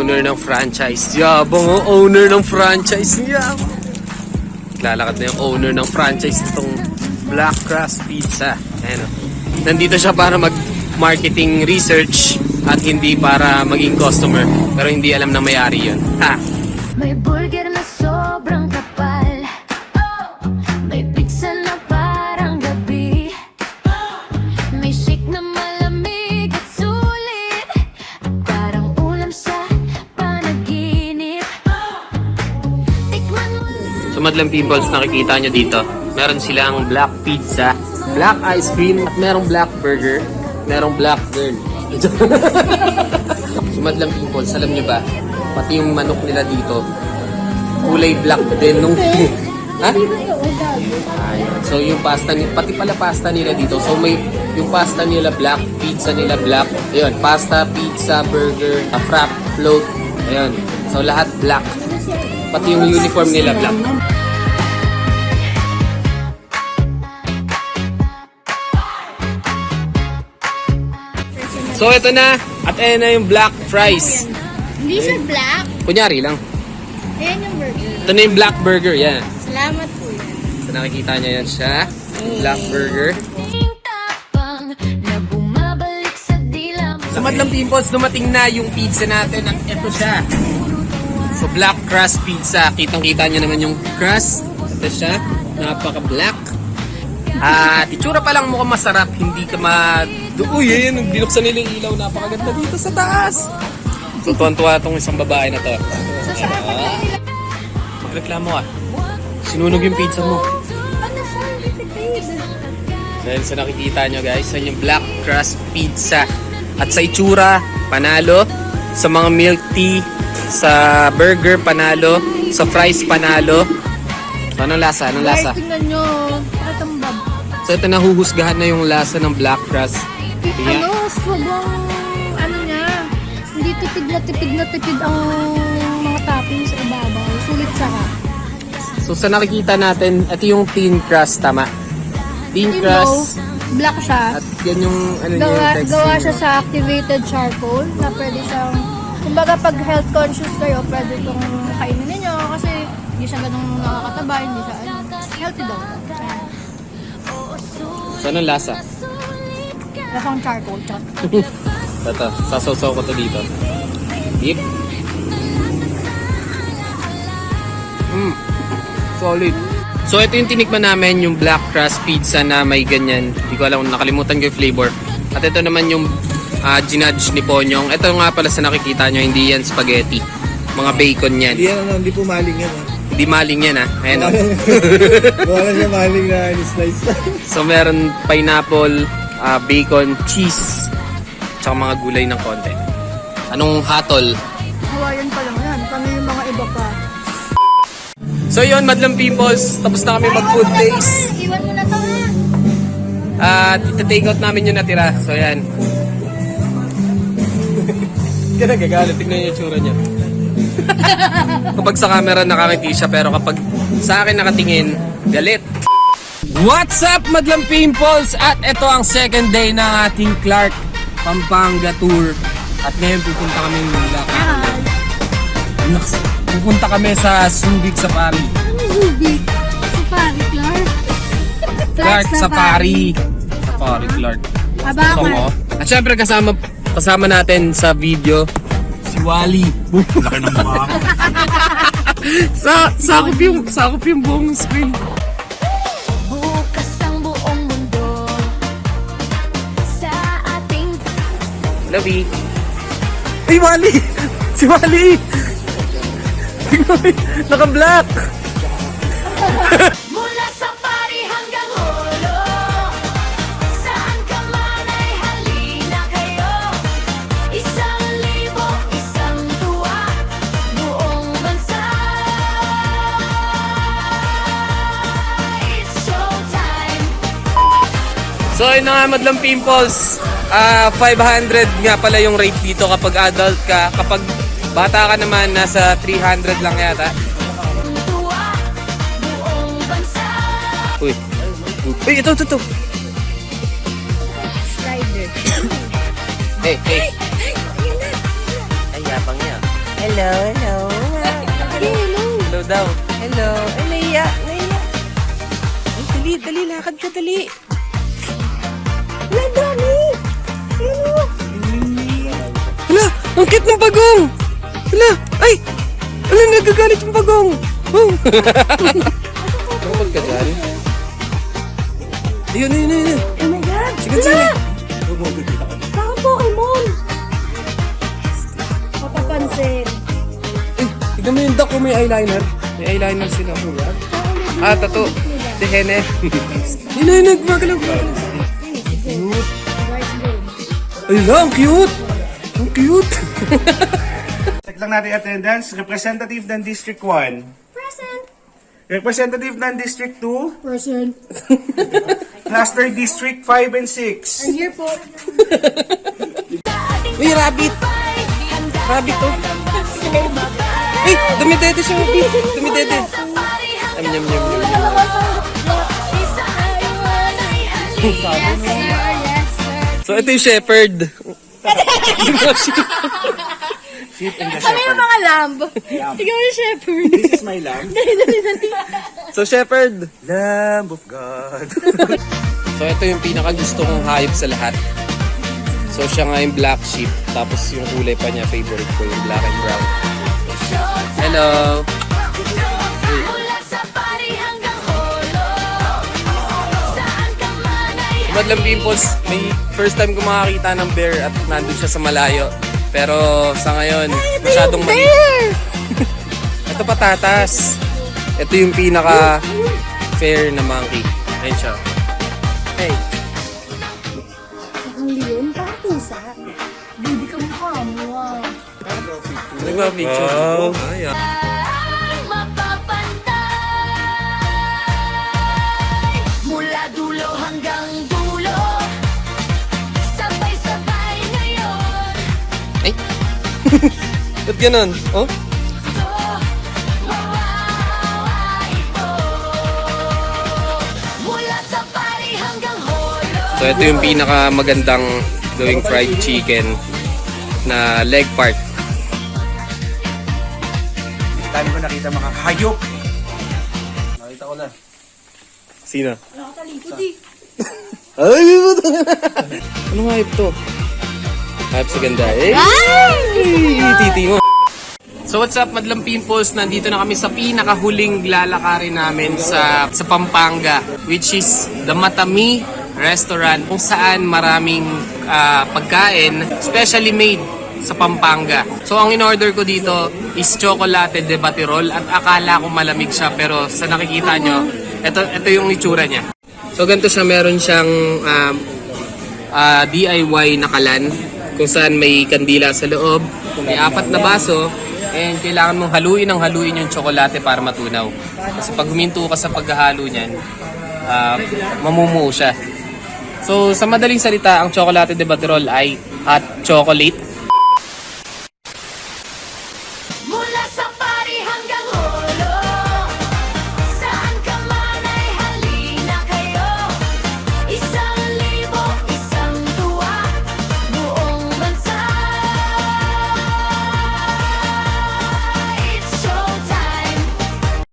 owner ng franchise. Yabang owner ng franchise niya. Lalakad na yung owner ng franchise nitong Black Crust Pizza. Ayan o. Nandito siya para mag-marketing research at hindi para maging customer. Pero hindi alam na may-ari yun. Ha! May burger na sobrang kapal. May pizza na parang gabi. May shake na malamig at sulit. Parang ulam sa panaginip. Tikman mo. So Madlang Pimples, nakikita nyo dito. Meron silang black pizza, black ice cream, at merong black burger, merong black girl. So Madlang Pimples, alam nyo ba? Pati yung manok nila dito, kulay black din nung... Ha? Ayun. So yung pasta, pati pala pasta nila dito. So may yung pasta nila black, pizza nila black. Ayun, pasta, pizza, burger, frap, float. Ayun. So lahat black. Pati yung uniform nila black. So ito na, at ayan na yung black fries. Hindi siya black. Kunyari lang. Ayan yung burger. Ito na yung black burger, yan. Salamat po yan. So nakikita niya yan siya. Black burger. Tapang na bumabalik sa dila mo. Sa Madlang Pimples, dumating na yung pizza natin at ito siya. So Black Crust Pizza. Kitang-kita niyo naman yung crust. Ito siya. Napaka-black. At itsura pa lang mukhang masarap. Hindi ka Uy, yun. Binuksan nila yung ilaw. Napakaganda dito sa taas. So tuwan-tuwa itong isang babae na to. Magreklamo ka. Sinunog yung pizza mo. Dahil sa nakikita nyo guys, yan yung Black Crust Pizza. At sa itsura, panalo. Sa mga milk tea, sa burger, panalo. Sa fries, panalo. So, anong lasa? Anong lasa? Guys, tingnan nyo. Patambab. So ito nahuhusgahan na yung lasa ng Black Crust. Ano, sobrang ano niya. Hindi tipid na tipid ang mga toppings sa ibabaw. Sulit sarap. So sa nakikita natin, ito yung thin crust, tama? Thin crust. Black siya. At yan yung ano niya, yung texture. Gawa siya sa activated charcoal na pwede siyang, kumbaga pag health conscious kayo, pwede itong kainin ninyo kasi hindi siya ganun nakakataba, hindi siya healthy daw. Ayan. So anong lasa? Lasang charcoal siya. Ito, sasaw-saw ko to dito. Dip. Solid. So ito yung tinikman namin, yung Black Crust Pizza na may ganyan. Hindi ko alam kung nakalimutan ko yung flavor. At ito naman yung ginudge ni Ponyong. Ito nga pala sa nakikita nyo, hindi yan spaghetti. Mga bacon yan. Hindi po maling yan. Hindi maling yan ha. Ayan o. Wala siya maling na slice. So meron pineapple, bacon, cheese, tsaka mga gulay ng konti. Anong hatol? Hawaiian pa lang yan. Kami yung mga iba pa. So yun, Madlang Pimples, tapos na kami mag-food taste. Iwan mo na to ha. At ita-take out namin yung natira. So yan. Kaya nagagalit, tignan yung tsura niya. Kapag sa camera nakangiti siya, pero kapag sa akin nakatingin, galit. What's up, Madlang Pimples? At ito ang second day ng ating Clark Pampanga Tour. At ngayon pupunta kami pupunta kami sa Subic Safari. Ano Zubik? Safari, Clark? Clark Safari. Safari Clark. Aba, Songo. At syempre kasama natin sa video si Wally. Laki ng mukha. sakop yung buong screen. Bukas ang buong mundo sa ating Labi. Hey Wally! Si Wally! Naka-black! mula safari hanggang holo. Saan ka man ay halina kayo. 1,000, isang tuwa, buong bansa. It's showtime. So yun na nga, Madlang Pimples. 500 nga pala yung rate dito kapag adult ka. Kapag bata ka naman, nasa 300 lang yata. Tuwa, buong bansa. Uy. Uy, ito. Slider. Hey. Ay, yapang niya. Hello, hello. Hello daw. Hello. Ay, naiya. Ay, dali, lakad ka, dali. Wala, dami. Hello. Hala, ang cute ng bagong. Hala, ay. Hala, nagagalit yung bagong. Oh. Bakit ka dyan? Ayun. Oh my God! Sige. Baka Pokemon! Papapansin. Eh, tignan mo yung duck ko, may eyeliner. May eyeliner sila. Tato. Dehene. Yun, gumagalaw. Ay lang, cute. Ang cute. Check lang natin attendance. Representative ng District 1. Present! Representative ng District 2. Present. Cluster District 5 and 6. I'm here po. Uy, rabbit. Rabbit to. Ay, dumidede siya. Dumidede. Yum. Yes, sir. So, ito yung shepherd. Sheep and the Kami yung shepherd. mga lamb. Ikaw yung shepherd. This is my lamb. So, shepherd. Lamb of God. So ito yung pinakagusto kong hayop sa lahat. So siya nga yung black sheep. Tapos yung kulay pa niya, favorite ko yung black and brown. Hello! Mula sa party hanggang holo, saan ka man ay Madlang Pimples, may first time ko makakita ng bear at nandun siya sa malayo. Pero sa ngayon, masyadong mali. Ito patatas. Ito yung pinaka fair na monkey. Ayun siya. Hey. Ang leon, parang pusa. Baby ka mukha mo. Nagpa-picture. Wow. Ay, ah. mapapantay. Mula dulo hanggang dulo, sabay-sabay ngayon. Ay. Ba't ganun? Oh? So, mawawa ito. Mula sa party hanggang holo. So ito yung pinaka magandang gawing fried chicken na leg part. Dami ko nakita mga hayop. Nakita ko na. Sino? Nakatalikod eh. Ay, ano nga ito? Hayop sa ganda. Eh, titi mo. So what's up, Madlang Pimples? Nandito na kami sa pinakahuling lalakarin namin sa Pampanga, which is the Matami Restaurant, kung saan maraming pagkain specially made sa Pampanga. So ang in-order ko dito is chocolate de batirol at akala ko malamig siya, pero sa nakikita nyo, ito yung itsura niya. So ganito siya, meron siyang DIY na kalan kung saan may kandila sa loob, may 4 na baso, and kailangan mong haluin yung tsokolate para matunaw. Kasi pag huminto ka sa paghahalo niyan, mamumuo siya. So sa madaling salita, ang chocolate de batirol ay hot chocolate